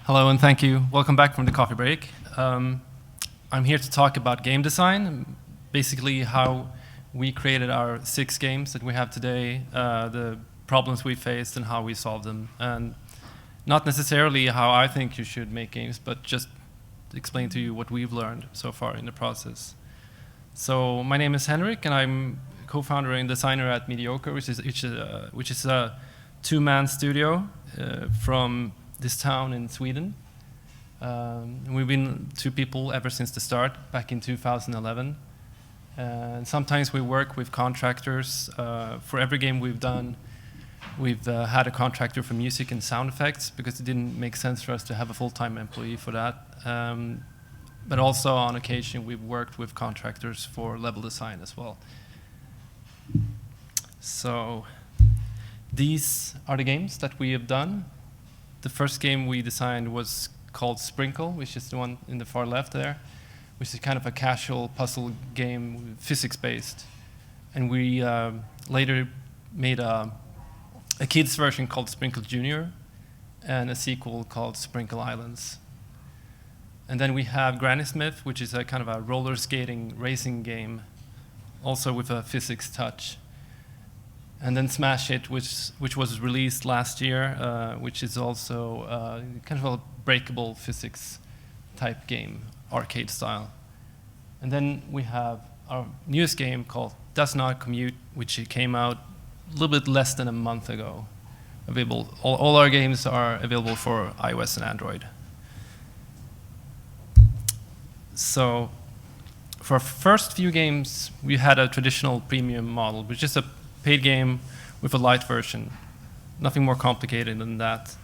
Hello and thank you. Welcome back from the coffee break. I'm here to talk about game design, basically how we created our 6 games that we have today, the problems we faced and how we solved them. And not necessarily how I think you should make games, but just explain to you what we've learned so far in the process. So my name is Henrik, and I'm co-founder and designer at Mediocre, which is a 2-man studio from this town in Sweden. We've been 2 people ever since the start, back in 2011. And sometimes we work with contractors. For every game we've done, we've had a contractor for music and sound effects because it didn't make sense for us to have a full-time employee for that. But also on occasion we've worked with contractors for level design as well. So these are the games that we have done. The first game we designed was called Sprinkle, which is the one in the far left there, which is kind of a casual puzzle game, physics-based. And we later made a kids version called Sprinkle Junior and a sequel called Sprinkle Islands. And then we have Granny Smith, which is a kind of a roller skating racing game, also with a physics touch. And then Smash It, which was released last year, which is also kind of a breakable physics type game, arcade style. And then we have our newest game called Not Commute, which came out a little bit less than a month ago. Available. All our games are available for iOS and Android. So for our first few games, we had a traditional premium model, which is a paid game with a light version. Nothing more complicated than that.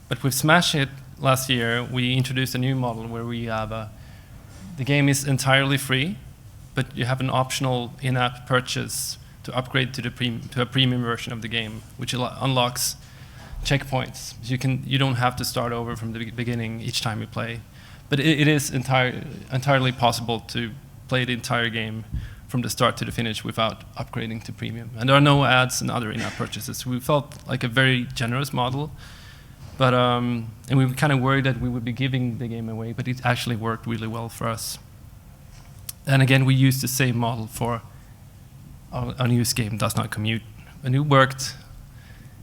But with Smash It last year, we introduced a new model where we have the game is entirely free, but you have an optional in-app purchase to upgrade to a premium version of the game, which unlocks checkpoints. You don't have to start over from the beginning each time you play. But it is entirely possible to play the entire game from the start to the finish without upgrading to premium. And there are no ads and other in-app purchases. We felt like a very generous model, but and we were kind of worried that we would be giving the game away, but it actually worked really well for us. And again, we used the same model for our newest game, Not Commute. And it worked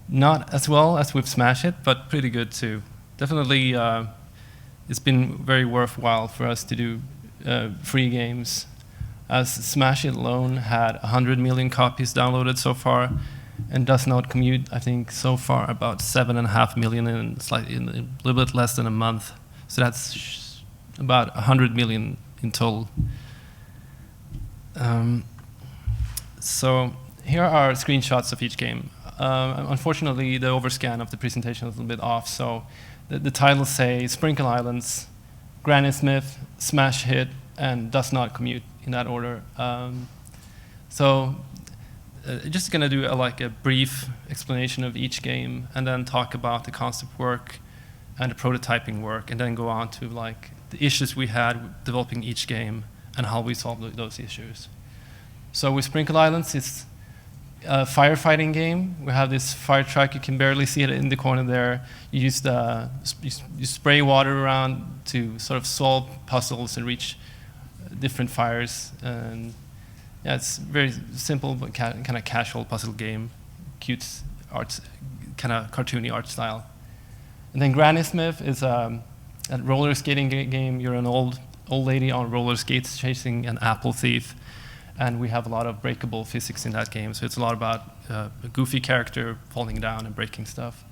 not as well as with Smash It, but pretty good too. Definitely, it's been very worthwhile for us to do free games, as Smash It alone had 100 million copies downloaded so far, and Not Commute, I think, so far about 7.5 million in a little bit less than a month. So that's about 100 million in total. So here are screenshots of each game. Unfortunately, the overscan of the presentation is a little bit off, so the titles say Sprinkle Islands, Granny Smith, Smash Hit, and Not Commute, in that order. Just gonna do a brief explanation of each game, and then talk about the concept work and the prototyping work, and then go on to the issues we had developing each game and how we solved those issues. So with Sprinkle Islands, it's a firefighting game. We have this fire truck. You can barely see it in the corner there. You use you spray water around to sort of solve puzzles and reach different fires. And yeah, it's very simple but kind of casual puzzle game, cute art, kind of cartoony art style. And then Granny Smith is a roller skating game. You're an old lady on roller skates chasing an apple thief. And we have a lot of breakable physics in that game. So it's a lot about a goofy character falling down and breaking stuff.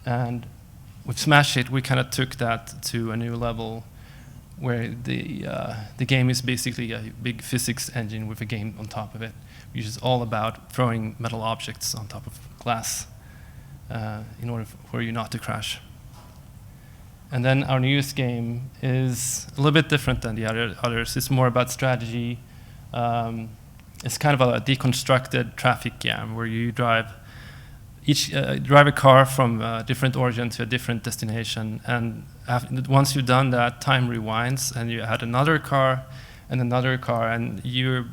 And with Smash It, we kind of took that to a new level where the game is basically a big physics engine with a game on top of it, which is all about throwing metal objects on top of glass in order for you not to crash. And then our newest game is a little bit different than the others. It's more about strategy. It's kind of a deconstructed traffic jam where you drive a car from a different origin to a different destination, and once you've done that, time rewinds, and you add another car, and you're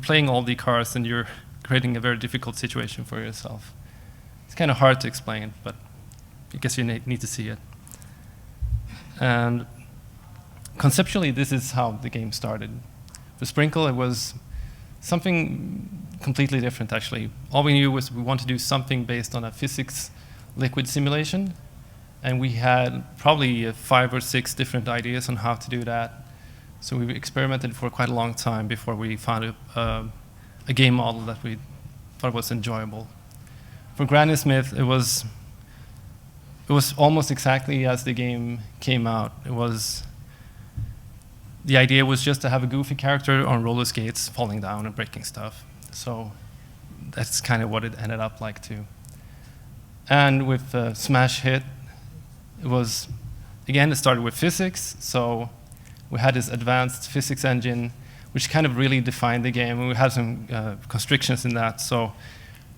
playing all the cars, and you're creating a very difficult situation for yourself. It's kind of hard to explain, but I guess you need to see it. And conceptually, this is how the game started. For Sprinkle, it was something completely different, actually. All we knew was we wanted to do something based on a physics liquid simulation, and we had probably 5 or 6 different ideas on how to do that. So we experimented for quite a long time before we found a game model that we thought was enjoyable. For Granny Smith, it was almost exactly as the game came out. The idea was just to have a goofy character on roller skates falling down and breaking stuff. So that's kind of what it ended up like too. And with Smash Hit, it started with physics. So we had this advanced physics engine, which kind of really defined the game. And we had some constrictions in that. So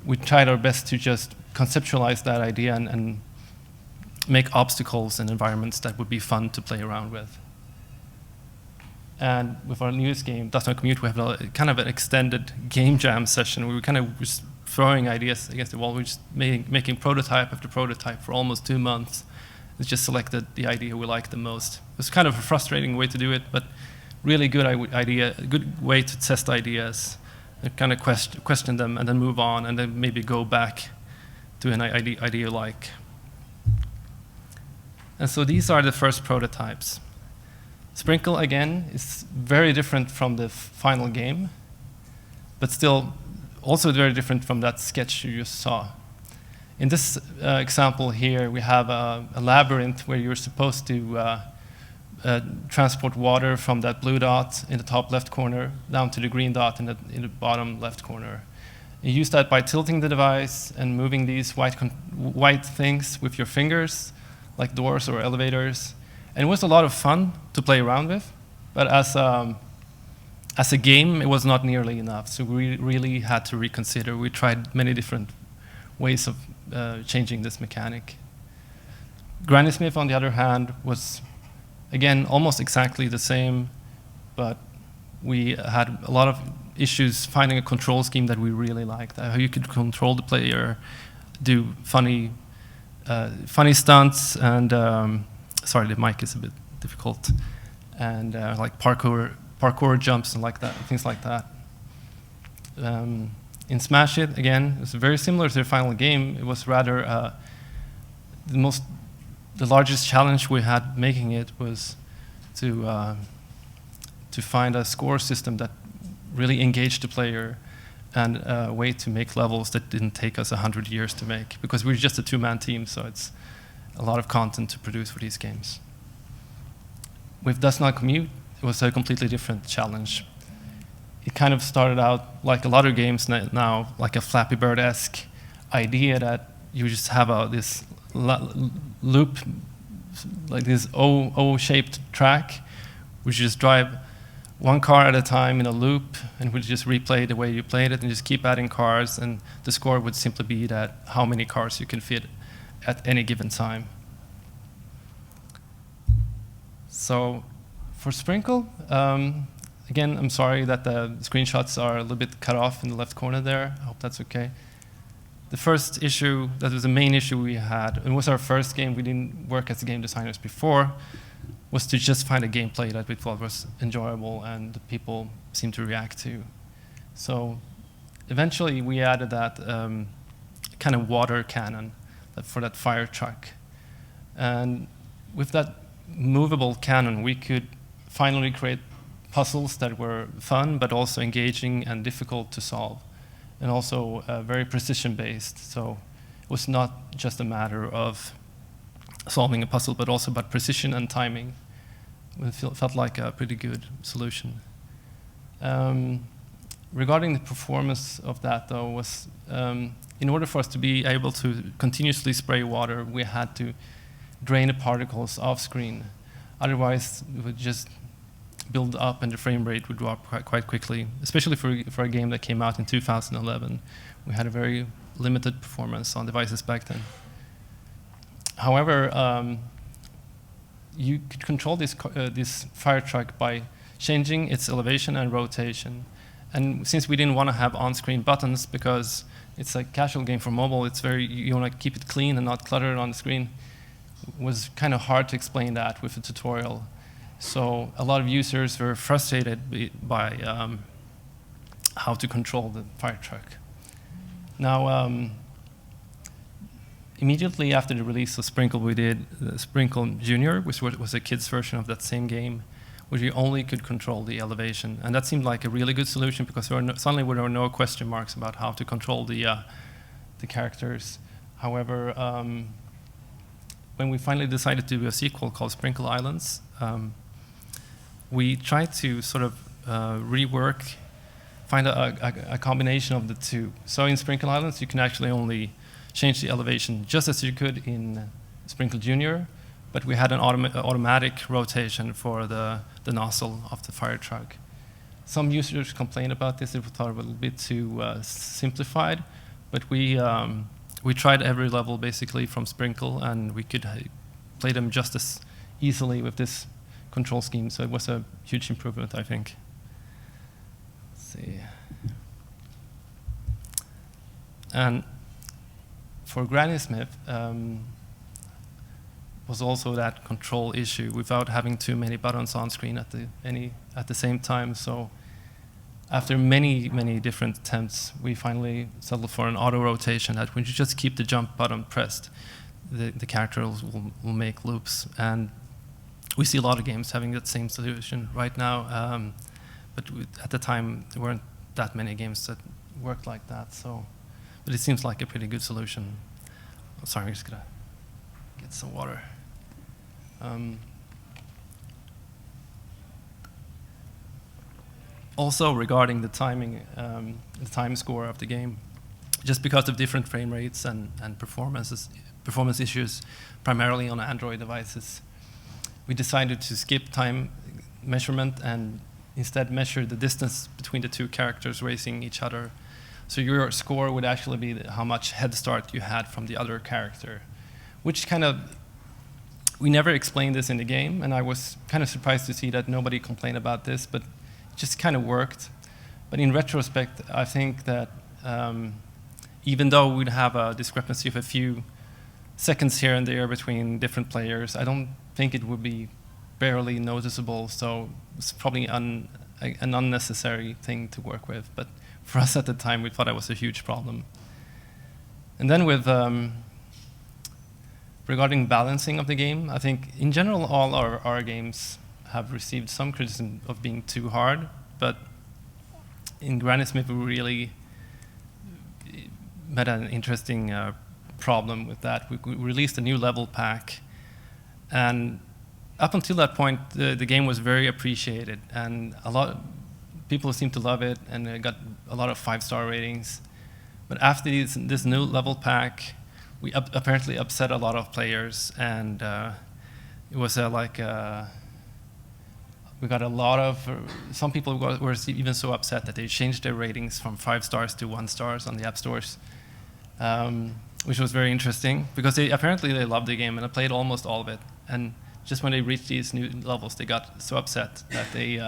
we tried our best to just conceptualize that idea and make obstacles and environments that would be fun to play around with. And with our newest game, Not Commute, we have kind of an extended game jam session. We were kind of just throwing ideas against the wall. We were just making prototype after prototype for almost 2 months. We just selected the idea we liked the most. It was kind of a frustrating way to do it, but really good idea, a good way to test ideas, and kind of question them, and then move on, and then maybe go back to an idea you like. And so these are the first prototypes. Sprinkle, again, is very different from the final game, but still also very different from that sketch you just saw. In this example here, we have a labyrinth where you're supposed to transport water from that blue dot in the top left corner down to the green dot in the bottom left corner. You use that by tilting the device and moving these white things with your fingers, like doors or elevators. And it was a lot of fun to play around with, but as a game, it was not nearly enough. So we really had to reconsider. We tried many different ways of changing this mechanic. Granny Smith, on the other hand, was, again, almost exactly the same, but we had a lot of issues finding a control scheme that we really liked. How you could control the player, do funny stunts, and sorry, the mic is a bit difficult, and like parkour jumps and like that, things like that. In Smash It, again, it was very similar to the final game. It was rather the largest challenge we had making it was to find a score system that really engaged the player, and a way to make levels that didn't take us 100 years to make, because we were just a 2-man team, so it's a lot of content to produce for these games. With Does Not Commute, it was a completely different challenge. It kind of started out like a lot of games now, like a Flappy Bird-esque idea that you just have this loop, like this O-shaped track, which you just drive one car at a time in a loop, and would just replay the way you played it, and just keep adding cars, and the score would simply be that how many cars you can fit at any given time. So for Sprinkle, again, I'm sorry that the screenshots are a little bit cut off in the left corner there. I hope that's okay. The first issue, that was the main issue we had, and it was our first game. We didn't work as game designers before, was to just find a gameplay that we thought was enjoyable and the people seemed to react to. So eventually we added that kind of water cannon for that fire truck. And with that movable cannon, we could finally create puzzles that were fun, but also engaging and difficult to solve, and also very precision-based. So it was not just a matter of solving a puzzle, but also about precision and timing. It felt like a pretty good solution. Regarding the performance of that, though, was in order for us to be able to continuously spray water, we had to drain the particles off screen. Otherwise, it would just build up and the frame rate would drop quite quickly, especially for a game that came out in 2011. We had a very limited performance on devices back then. However, you could control this fire truck by changing its elevation and rotation. And since we didn't want to have on-screen buttons, because it's a casual game for mobile, you want to keep it clean and not cluttered on the screen, was kind of hard to explain that with a tutorial. So a lot of users were frustrated by how to control the fire truck. Now, immediately after the release of Sprinkle, we did Sprinkle Junior, which was a kid's version of that same game, where you only could control the elevation. And that seemed like a really good solution because suddenly there were no question marks about how to control the characters. However, when we finally decided to do a sequel called Sprinkle Islands, we tried to sort of rework, find a combination of the two. So in Sprinkle Islands, you can actually only change the elevation just as you could in Sprinkle Junior, but we had an automatic rotation for the nozzle of the fire truck. Some users complained about this. They thought it was a little bit too simplified, but we tried every level basically from Sprinkle, and we could play them just as easily with this control scheme. So it was a huge improvement, I think. Let's see. And for Granny Smith, was also that control issue without having too many buttons on screen at the same time. So after many different attempts, we finally settled for an auto rotation that when you just keep the jump button pressed, the character will make loops. And we see a lot of games having that same solution right now. But at the time, there weren't that many games that worked like that. So, but it seems like a pretty good solution. Oh, sorry, I'm just gonna get some water. Also regarding the timing, the time score of the game, just because of different frame rates and performance issues, primarily on Android devices, we decided to skip time measurement and instead measure the distance between the two characters racing each other. So your score would actually be how much head start you had from the other character, which kind of, we never explained this in the game, and I was kind of surprised to see that nobody complained about this, but it just kind of worked. But in retrospect, I think that even though we'd have a discrepancy of a few seconds here and there between different players, I don't think it would be barely noticeable, so it's probably an unnecessary thing to work with. But for us at the time, we thought it was a huge problem. And then with regarding balancing of the game, I think in general all our games have received some criticism of being too hard, but in Granny Smith we really met an interesting problem with that. We released a new level pack, and up until that point the game was very appreciated, and a lot of people seemed to love it, and it got a lot of 5-star ratings. But after this new level pack, we apparently upset a lot of players, and it was we got a lot of, some people were even so upset that they changed their ratings from 5 stars to 1 stars on the app stores, which was very interesting because apparently they loved the game and I played almost all of it. And just when they reached these new levels, they got so upset that they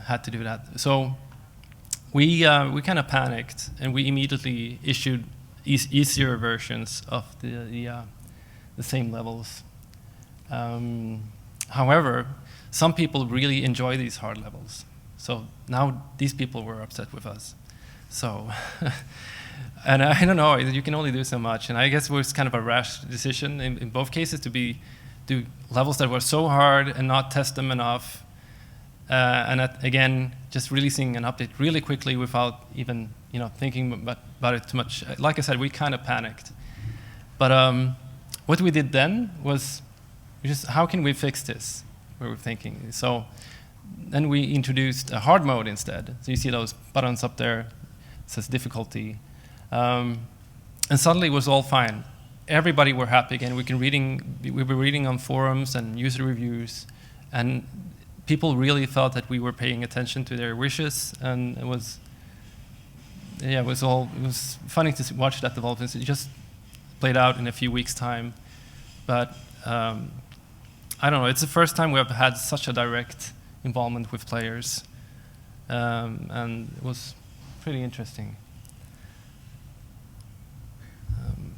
had to do that. So we kind of panicked, and we immediately issued easier versions of the same levels. However, some people really enjoy these hard levels. So now these people were upset with us. So, and I don't know, you can only do so much. And I guess it was kind of a rash decision in both cases to do levels that were so hard and not test them enough. And again, just releasing an update really quickly without even thinking about it too much. Like I said, we kind of panicked. But what we did then was just, how can we fix this? We were thinking. So then we introduced a hard mode instead. So you see those buttons up there. It says difficulty. And suddenly it was all fine. Everybody were happy again. We were reading on forums and user reviews, and people really felt that we were paying attention to their wishes, and it was funny to watch that development. It just played out in a few weeks' time, but I don't know. It's the first time we have had such a direct involvement with players, and it was pretty interesting.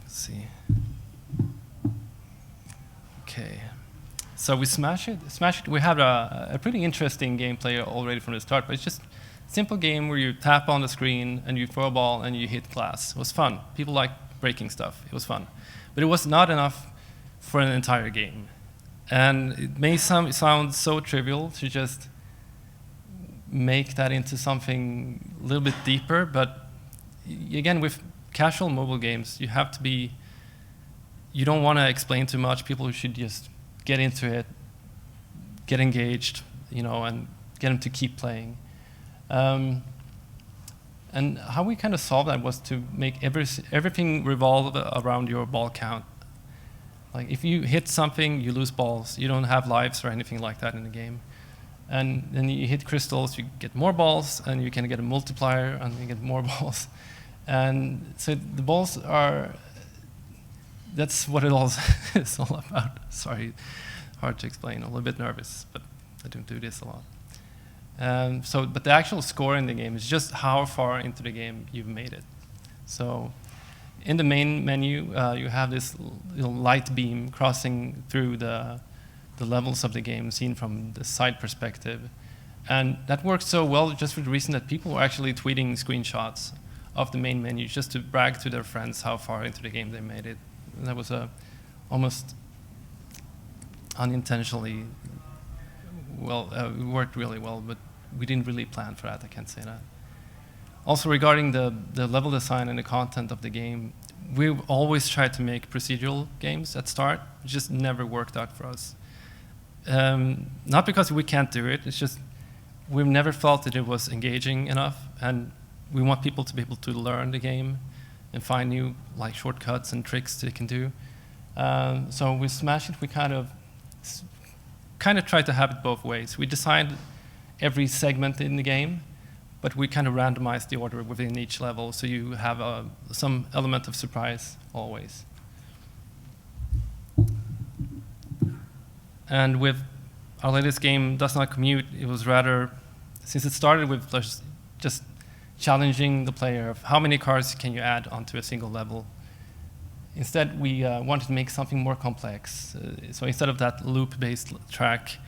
Let's see. Okay. So we smash it. We have a pretty interesting gameplay already from the start, but it's just a simple game where you tap on the screen and you throw a ball and you hit glass. It was fun. People like breaking stuff. It was fun. But it was not enough for an entire game. And it may sound so trivial to just make that into something a little bit deeper, but again, with casual mobile games, you have to be, you don't want to explain too much. People should just get into it, get engaged, and get them to keep playing. And how we kind of solved that was to make everything revolve around your ball count. Like if you hit something, you lose balls. You don't have lives or anything like that in the game. And then you hit crystals, you get more balls, and you can get a multiplier, and you get more balls. And so the balls are, that's what it all is all about. Sorry, hard to explain. I'm a little bit nervous, but I don't do this a lot. But the actual score in the game is just how far into the game you've made it. So in the main menu, you have this little light beam crossing through the levels of the game seen from the side perspective. And that works so well just for the reason that people were actually tweeting screenshots of the main menu just to brag to their friends how far into the game they made it. And that was almost unintentionally, well, it worked really well, but we didn't really plan for that, I can't say that. Also regarding the level design and the content of the game, we've always tried to make procedural games at start. It just never worked out for us. Not because we can't do it, it's just we've never felt that it was engaging enough, and we want people to be able to learn the game and find new shortcuts and tricks they can do. So with Smash It, we kind of tried to have it both ways. We designed every segment in the game, but we kind of randomized the order within each level, so you have some element of surprise always. And with our latest game, Does Not Commute, it was rather, since it started with just challenging the player of how many cars can you add onto a single level. Instead, we wanted to make something more complex. So instead of that loop-based track,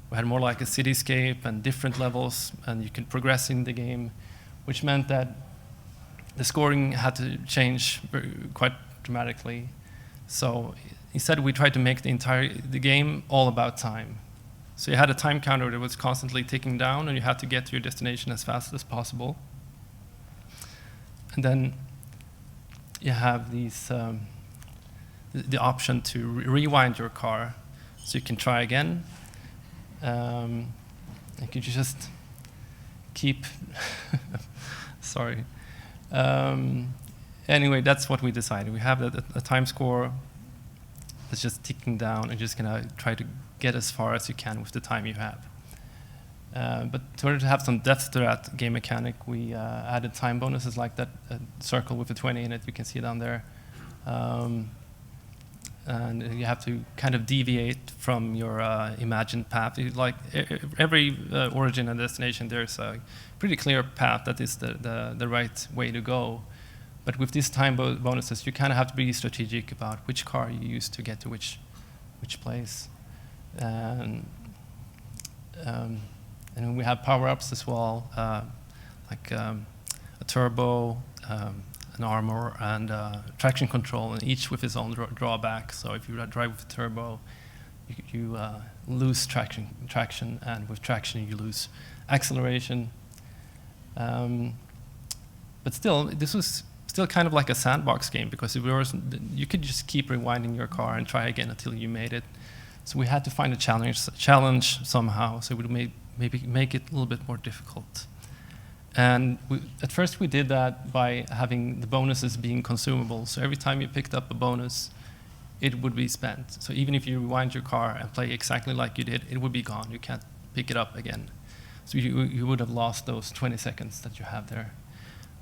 we had more like a cityscape and different levels, and you could progress in the game, which meant that the scoring had to change quite dramatically. So instead, we tried to make the game all about time. So you had a time counter that was constantly ticking down, and you had to get to your destination as fast as possible. And then you have these the option to rewind your car, so you can try again. You could just keep. Sorry. Anyway, that's what we decided. We have a time score that's just ticking down, and just gonna try to get as far as you can with the time you have. But in order to have some depth to that game mechanic, we added time bonuses like that circle with the 20 in it. You can see down there. And you have to kind of deviate from your imagined path. Like every origin and destination, there's a pretty clear path that is the right way to go. But with these time bonuses, you kind of have to be strategic about which car you use to get to which place. And we have power-ups as well, like a turbo, an armor, and traction control, and each with its own drawback. So if you drive with a turbo, you lose traction, and with traction you lose acceleration. But still, this was still kind of like a sandbox game, because you could just keep rewinding your car and try again until you made it. So we had to find a challenge somehow, so we would maybe make it a little bit more difficult. And at first we did that by having the bonuses being consumable. So every time you picked up a bonus, it would be spent. So even if you rewind your car and play exactly like you did, it would be gone. You can't pick it up again. So you would have lost those 20 seconds that you have there.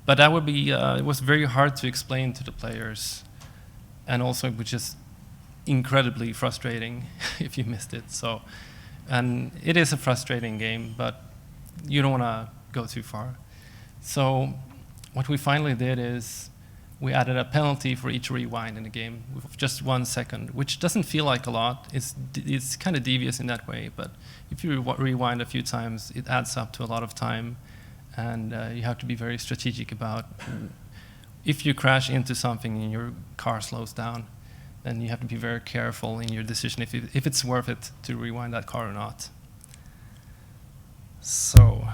But that would be, it was very hard to explain to the players. And also it was just incredibly frustrating if you missed it. So, and it is a frustrating game, but you don't want to go too far. So what we finally did is we added a penalty for each rewind in the game with just 1 second, which doesn't feel like a lot. It's kind of devious in that way, but if you rewind a few times, it adds up to a lot of time, and you have to be very strategic about if you crash into something and your car slows down, then you have to be very careful in your decision if it's worth it to rewind that car or not. So,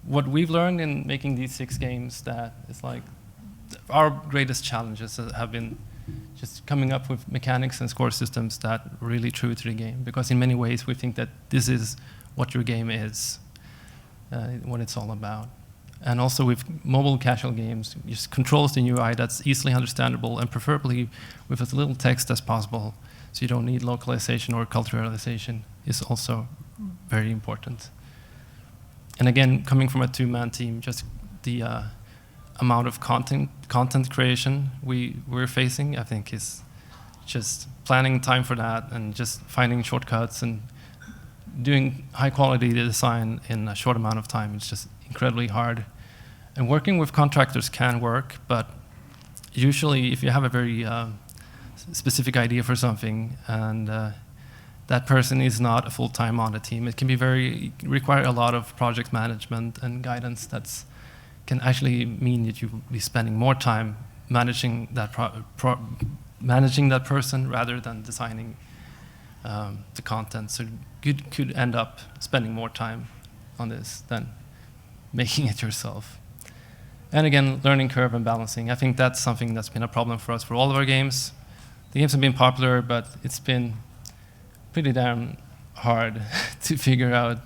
what we've learned in making these 6 games, that is like our greatest challenges have been just coming up with mechanics and score systems that are really true to the game, because in many ways we think that this is what your game is, what it's all about. And also with mobile casual games, just controls the UI that's easily understandable, and preferably with as little text as possible, so you don't need localization or culturalization, is also very important. And again, coming from a 2-man team, just the amount of content creation we're facing, I think, is just planning time for that and just finding shortcuts and doing high quality design in a short amount of time. It's just incredibly hard. And working with contractors can work, but usually if you have a very specific idea for something and that person is not a full-time on the team, it can be require a lot of project management and guidance can actually mean that you'll be spending more time managing that managing that person rather than designing the content. So you could end up spending more time on this than making it yourself. And again, learning curve and balancing. I think that's something that's been a problem for us for all of our games. The games have been popular, but it's been pretty damn hard to figure out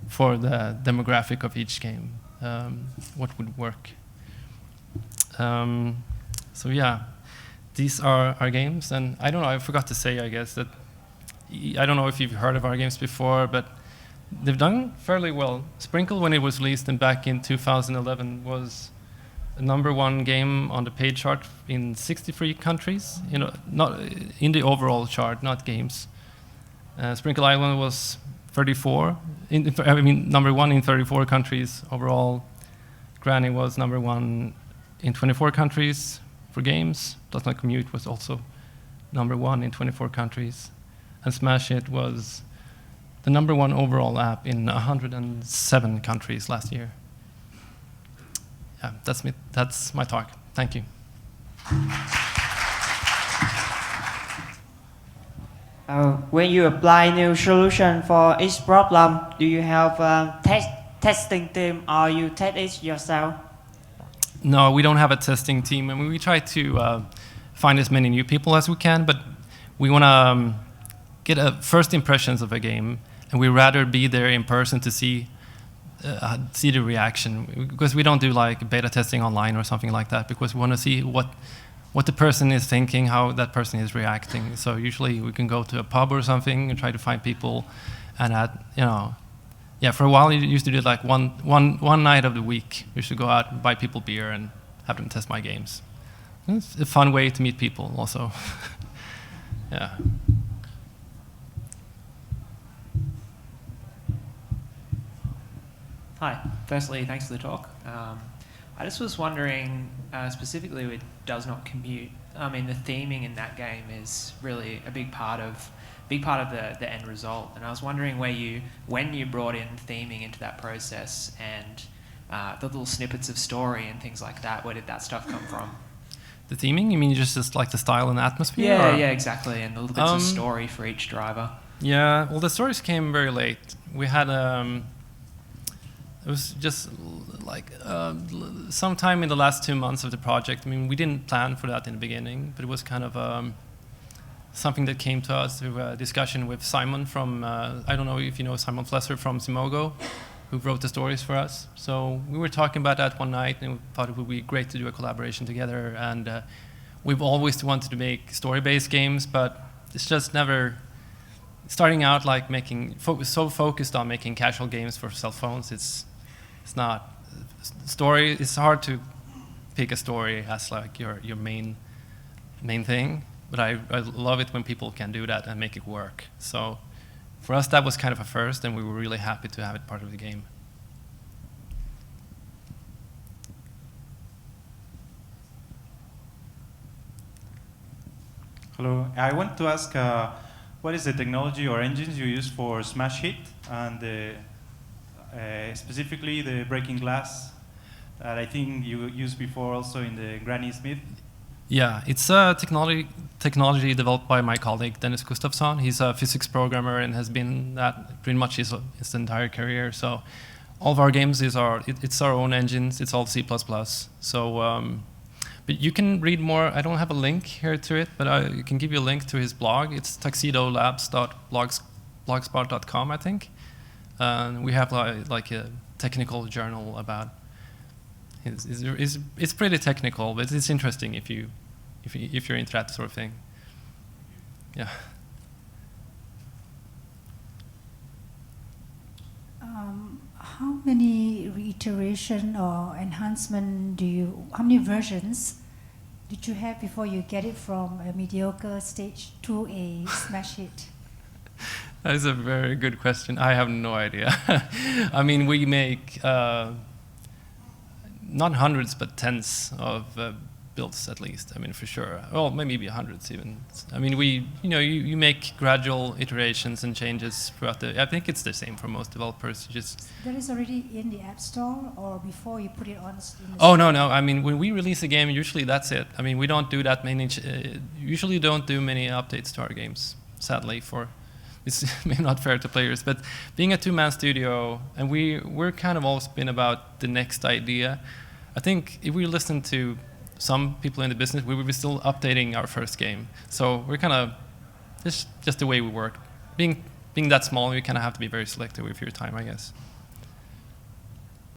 for the demographic of each game what would work. So yeah, these are our games, and I don't know, I forgot to say, I guess, that I don't know if you've heard of our games before, but they've done fairly well. Sprinkle, when it was released back in 2011, was a #1 game on the paid chart in 63 countries, not in the overall chart, not games. Sprinkle Island was 34, #1 in 34 countries overall. Granny was #1 in 24 countries for games. Not Commute was also #1 in 24 countries. And Smash It was the #1 overall app in 107 countries last year. Yeah, that's me. That's my talk. Thank you. When you apply new solution for each problem, do you have a testing team, or you test it yourself? No, we don't have a testing team. I mean, we try to find as many new people as we can, but we want to get first impressions of a game, and we rather be there in person to see the reaction, because we don't do like beta testing online or something like that, because we want to see what the person is thinking, how that person is reacting. So usually we can go to a pub or something and try to find people, and for a while you used to do it like one night of the week. We should go out and buy people beer and have them test my games. It's a fun way to meet people also. Yeah. Hi. Firstly, thanks for the talk. I just was wondering, specifically with Does Not Commute, I mean, the theming in that game is really a big part of the end result. And I was wondering when you brought in theming into that process, and the little snippets of story and things like that, where did that stuff come from? The theming? You mean just like the style and atmosphere? Yeah, exactly. And the little bits of story for each driver. Yeah, well, the stories came very late. We had it was just like sometime in the last 2 months of the project. I mean, we didn't plan for that in the beginning, but it was kind of something that came to us through a discussion with Simon from, I don't know if you know Simon Flesser from Simogo, who wrote the stories for us. So we were talking about that one night, and we thought it would be great to do a collaboration together. And we've always wanted to make story-based games, but it's just never... Starting out like so focused on making casual games for cell phones, it's not story. It's hard to pick a story as like your main thing. But I love it when people can do that and make it work. So for us, that was kind of a first, and we were really happy to have it part of the game. Hello. I want to ask, what is the technology or engines you use for Smash Hit, and specifically the breaking glass that I think you used before also in the Granny Smith? Yeah, it's a technology developed by my colleague Dennis Gustafsson. He's a physics programmer and has been that pretty much his entire career. So all of our games it's our own engines. It's all C++. So, but you can read more. I don't have a link here to it, but I can give you a link to his blog. It's tuxedolabs.blogspot.com, I think. And we have like a technical journal about. It's pretty technical, but it's interesting if you're into that sort of thing. Yeah. How many reiteration or enhancement how many versions did you have before you get it from a mediocre stage to a smash hit? That is a very good question. I have no idea. I mean, we make not hundreds, but tens of builds at least. I mean, for sure. Well, maybe hundreds even. I mean, you make gradual iterations and changes throughout I think it's the same for most developers. That is already in the App Store, or before you put it on? Oh no. I mean, when we release a game, usually that's it. I mean, we don't do that many. Usually, don't do many updates to our games. Sadly, it's maybe not fair to players, but being a two-man studio, and we're kind of always been about the next idea. I think if we listen to some people in the business, we would be still updating our first game. So we're kind of just the way we work. Being that small, you kind of have to be very selective with your time, I guess.